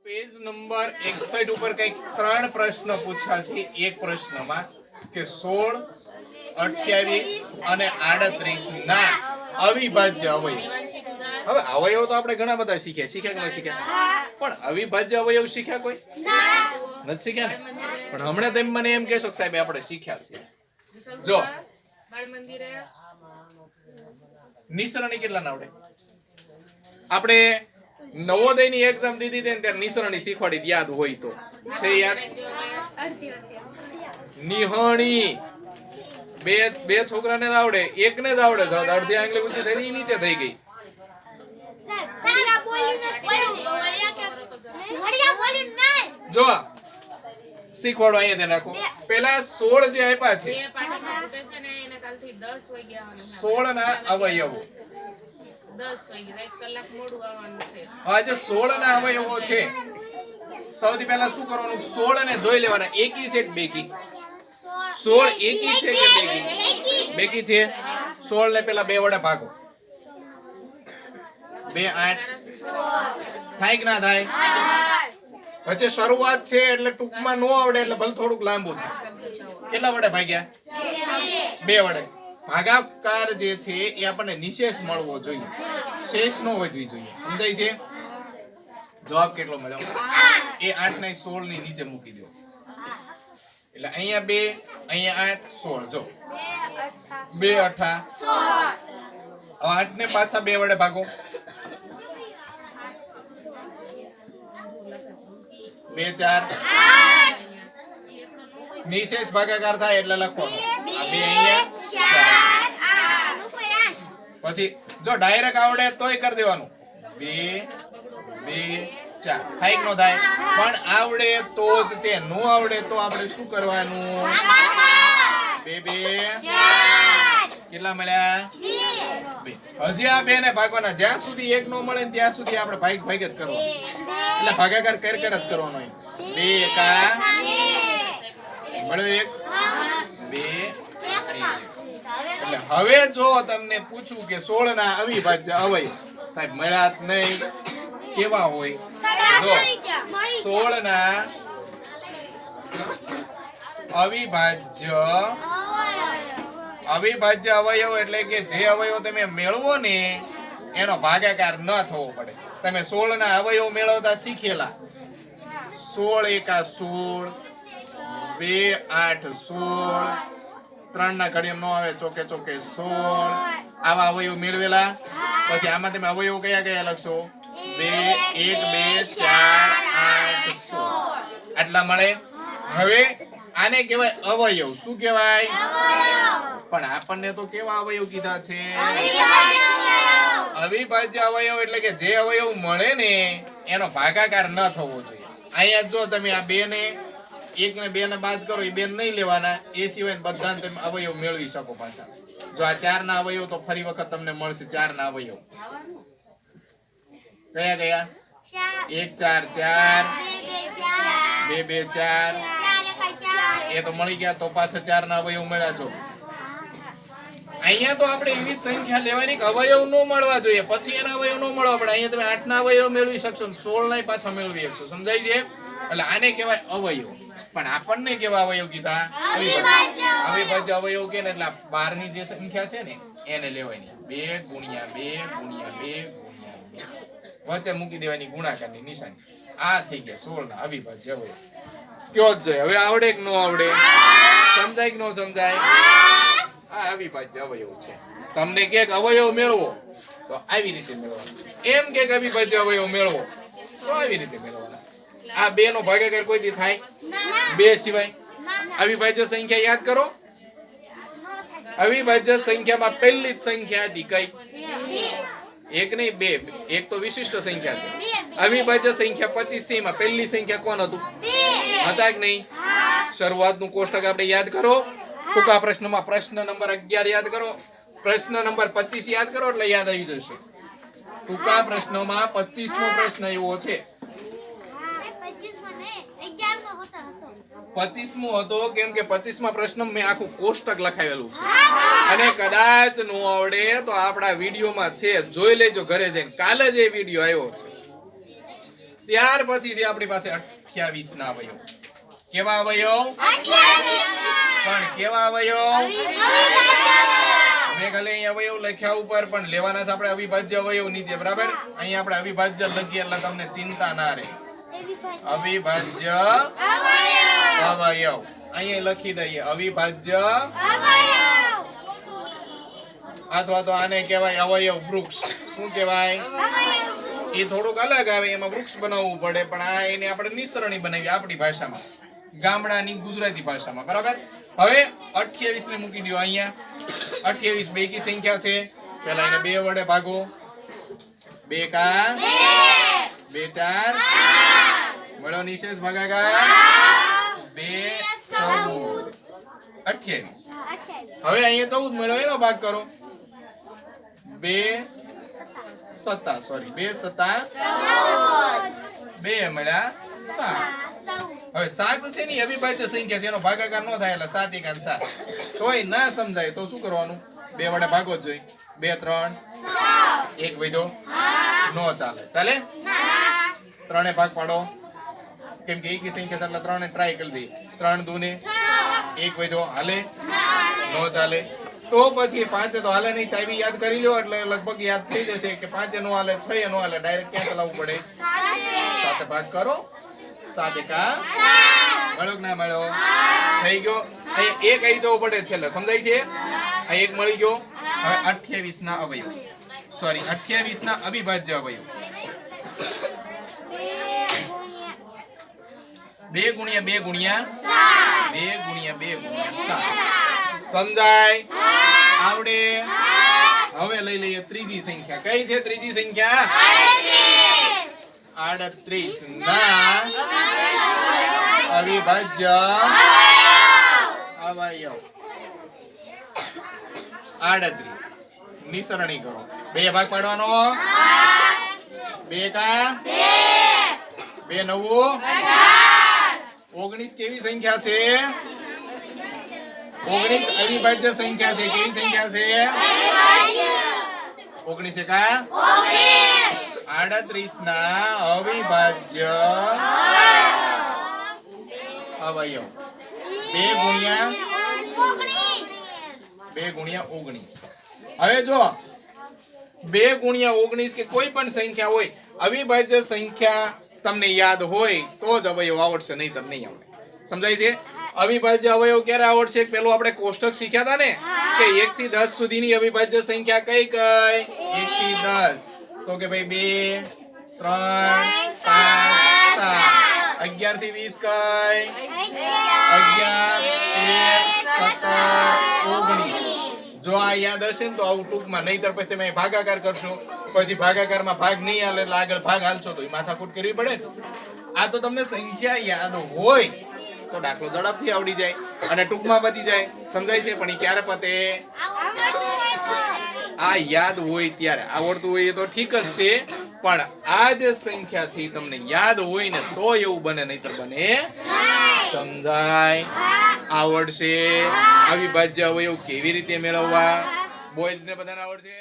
Page number 61 ઉપર કઈક 3 પ્રશ્ન પૂછ્યા છે. એક પ્રશ્નમાં કે 16, 28 અને 38 ના અવિભાજ્ય અવયવ. હવે અવયવ તો આપણે ઘણા બધા શીખ્યા કે ન શીખ્યા? પણ અવિભાજ્ય અવયવ શીખ્યા કોઈ? નથી શીખ્યા ને? પણ હમણાં તમે મને એમ કહેશો કે સાહેબ આપણે શીખ્યા છે. જો નિસરણી કેટલા ના આવડે? આપણે નવોદયની એક્ઝામ દીધી હતી ને ત્યારે નિસરણી શીખવાડી યાદ હોય તો છે યાર? નિહણી બે છોકરાને જ આવડે, એકને જ આવડે છે. અડધી આંગળી ઊંચી થઈ નીચે થઈ ગઈ. જો શીખવાડો અહીંયા રાખો. પેલા 16 જે આપ્યા છે 16 ના અવયવો. આજે 16 ના અવયવો છે. સૌથી પહેલા શું કરવાનું? 16 ને જોઈ લેવાના. એકી છે કે બેકી? 16 એકી છે કે બેકી? બેકી છે. 16 ને પેલા 2 વડે ભાગો. 2 8 થાય કે ના થાય? વચ્ચે શરૂઆત છે એટલે ટૂંકમાં નો આવડે એટલે ભલે થોડુંક લાંબુ થાય. કેટલા વડે ભાગ્યા? 2 વડે. ભાગાકાર જે છે એ આપણને નિશેષ મળવો જોઈએ, શેષ નો વધવી જોઈએ. સમજાય છે? જવાબ કેટલો મળ્યો? એ 8 ને 16 ની નીચે મૂકી દો એટલે અહીંયા 2, અહીંયા 8, 16. જો 2 8 16. 8 ને પાછા 2 વડે ભાગો. 2 4 નિશેષ ભાગાકાર થાય એટલે લખવાનું. આ 2 અહીંયા 4. પછી જો ડાયરેક્ટ આવડે તોય કરી દેવાનું. 2 2 4 થાય કે નો થાય? પણ આવડે તો જ તે, નો આવડે તો આપણે શું કરવાનું? 2 2 કેટલા મળ્યા? 2. હજી આ 2 ને ભાગવાના. જ્યાં સુધી 1 નો મળે ને ત્યાં સુધી આપણે ભાગ જ કરવાનો. એટલે ભાગાકાર કર જ કરવાનો. 2 1 મળ્યો 1 2 એટલે હવે જો તમને પૂછું કે 16 ના અવિભાજ્ય અવયવ સાહેબ મળ્યા જ નહીં, કેવા હોય? જો 16 ના અવિભાજ્ય અવયવ એટલે કે જે અવયવ તમે મેળવો ને એનો ભાગાકાર ન થવો પડે. તમે 16 ના અવયવ મેળવતા શીખેલા. 16 એકા 16, 2 8 16, 3 ના ઘડિયામ નો આવે ચોકે ચોકે 16. આવા અવયવ મેળવેલા. પછી આમાં તમે અવયવ કયા કયા લખશો? 2 1 2 4 8 16 આટલા મળે. હવે આને કહેવાય અવયવ. શું કહેવાય? પણ આપણને તો કેવા અવયવ કીધા છે? અવિભાજ્ય અવયવ એટલે કે જે અવયવ મળે ને એનો ભાગાકાર ન થવો જોઈએ. અહીંયા જો તમે આ 2 ને 1 ને 2 ને બાદ કરો, એ 2 નહીં લેવાના. એ સિવાય બધા તમે અવયવ મેળવી શકો પાછા. જો આ 4 ના અવયવ તો ફરી વખત તમને મળશે. 4 ના અવયવ કયા કયા? 1 4 4, 2 2 4 એ તો મળી ગયા. તો પાછા 4 ના અવયવ મળ્યા. છો અહીંયા તો આપણે એવી સંખ્યા લેવાની કે અવયવ નો મળવા જોઈએ, પછી એના અવયવ નો મળવા પડે. અહીંયા તમે 8 ના અવયવ મેળવી શકશો, 16 ના પાછા મેળવી શકશો. સમજાય છે? એટલે આને કહેવાય અવયવ. પણ આપણને કેવા અવયવ કીધા? અવિભાજ્ય અવયવ કે ને એટલે 12 ની જે સંખ્યા છે ને એને લેવાની. 2 ગુણ્યા 2 ગુણ્યા 2 ગુણ્યા 2 વચ્ચે મૂકી દેવાની ગુણાકારની નિશાની. આ થઈ ગયા 16 ના અવિભાજ્ય અવયવ. કયો જ જોઈએ. હવે આવડે કે નો આવડે? સમજાય કે નો સમજાય? આ અવિભાજ્ય અવયવ છે. તમને કે અવયવ મેળવો તો આવી રીતે મેળવવાનો. એમ કે અવિભાજ્ય અવયવ મેળવો તો આવી રીતે મેળવવાના. આ 2 નો ભાગાકાર કોઈ દી થાય? 2 સિવાય અવિભાજ્ય સંખ્યા યાદ કરો. અવિભાજ્ય સંખ્યામાં પહેલી જ સંખ્યા હતી કઈ? 1 નહીં 2. 1 તો વિશિષ્ટ સંખ્યા છે. અવિભાજ્ય સંખ્યા 25 માં પહેલી સંખ્યા કોણ હતું? હતા કે નહીં? શરૂઆતનું કોષ્ટક આપણે યાદ કરો. ટૂંકા પ્રશ્નમાં પ્રશ્ન નંબર 11 યાદ કરો, પ્રશ્ન નંબર 25 યાદ કરો એટલે યાદ આવી જશે. ટૂંકા પ્રશ્નોમાં 25મો પ્રશ્ન એવો છે. 25મો હતો કેમ કે 25મા પ્રશ્ન મેં આખું કોષ્ટક લખાવેલું છે. અને કદાચ નો આવડે તો આપણા વિડીયોમાં છે, જોઈ લેજો ઘરે જઈને. કાલે જ એ વિડીયો આવ્યો છે. ત્યાર પછી છે આપણી પાસે 28 ના અવયવ. કેવા અવયવ? પણ કેવા અવયવ? મેં ખાલી અહીં અવયવ લખ્યા ઉપર, પણ લેવાના છે આપણે અવિભાજ્ય અવયવ નીચે. બરાબર, અહીં આપણે અવિભાજ્ય લખીએ એટલે તમને ચિંતા ના રહે. અવિભાજ્ય અવયવ અહીંયા લખી દઈએ. અવિભાજ્ય અથવા તો આને કહેવાય અવયવ વૃક્ષ. શું કહેવાય? એ થોડુંક અલગ આવે, એમાં વૃક્ષ બનાવવું પડે, પણ આ એને આપણે નિસરણી બનાવી આપણી ભાષામાં, ગામડાની ગુજરાતી ભાષામાં. બરાબર, હવે 28 ને મૂકી દો અહીંયા. 28 બેકી સંખ્યા છે. પેલા એને 2 વડે ભાગો. 2 કા 2 4 મળો નિશેષ ભાગાકાર 2 14 28. હવે અહીંયા 14 મળ્યો, એનો ભાગ કરો. 2 સત્તા 2 મળ્યા 7. હવે 7 છે ની અવિભાજ્ય સંખ્યા છે, એનો ભાગાકાર ન થાય એટલે 7 × 7. તોય ના સમજાય તો શું કરવાનું? 2 વડે ભાગો જ જોઈએ. 2 3 1 વધ્યો, નો ચાલે. ચાલે? 3 ભાગ પાડો, કેમ કે એકી સંખ્યા એટલે 3 ટ્રાય કરી દઈએ. 3 2 ને 1 વધ્યો, હાલે? નો ચાલે. તો પછી 5 તો હાલે નહીં. ચાવી યાદ કરી લો એટલે લગભગ યાદ થઈ જશે કે 5 નો હાલે, 6 નો હાલે. ડાયરેક્ટ ક્યાં ચલાવવું પડે? 7 ભાગ કરો. 7 કા મળ્યો કે ના મળ્યો? થઈ ગયો. અહીં 1 આવી જવું પડે છેલ્લે, સમજાય છે? આ 1 મળી ગયો. હવે 28 ના અવયવ, 28 ના અવિભાજ્ય અવયવ. 2 ગુણ્યા 2 ગુણ્યા 2 ગુણ્યા 2 ગુણ્યા 7. સમજાય? આવડે? હવે લઈ લઈએ ત્રીજી સંખ્યા. કઈ છે ત્રીજી સંખ્યા? 38 ના અવિભાજ્ય અવયવ. 38 નિસરણી કરો. 2 ભાગ પાડવાનો. 2 કા 2 9 19. કેવી સંખ્યા છે? 19 અવિભાજ્ય સંખ્યા છે. કેવી સંખ્યા છે? 19 કા 38 ના અવિભાજ્ય અવયવ. 2 ગુણ્યા 19. હવે જો 2 ગુણ્યા 19 કે કોઈ પણ સંખ્યા હોય, અવિભાજ્ય સંખ્યા તમને યાદ હોય તો જ અવયવ આવડશે, નહીં તમને નહીં આવડે. સમજાય છે? અવિભાજ્ય અવયવ ક્યારે આવડશે? પેલું આપણે કોષ્ટક શીખ્યા હતા ને કે 1 થી 10 સુધીની અવિભાજ્ય સંખ્યા કઈ કઈ? 1 થી 10. તો કે ભાઈ 2 3 5 7. 11 થી 20 કઈ? 11 13 17 19. જો આ યાદ હશે ને તો આવું ટૂંકમાં, નહીતર પછી તમે ભાગાકાર કરશો, પછી ભાગાકારમાં ભાગ નહીં હાલે એટલે આગળ ભાગ હાલશો તો એ માથાકૂટ કરવી પડે. આ તો તમને સંખ્યા યાદ હોય તો દાખલો ઝડપથી આવડી જાય અને ટૂંકમાં પતી જાય. સમજાય છે? પણ એ ક્યારે પતે? આ યાદ હોય ત્યારે. આવડતું હોય એ તો ઠીક જ છે, પણ આ જે સંખ્યા છે એ તમને યાદ હોય ને તો એવું બને, નહીતર બને. સમજાય? આવડશે? અવિભાજ્ય અવયવ કેવી રીતે મેળવવા? બોયઝ ને બધાને આવડશે?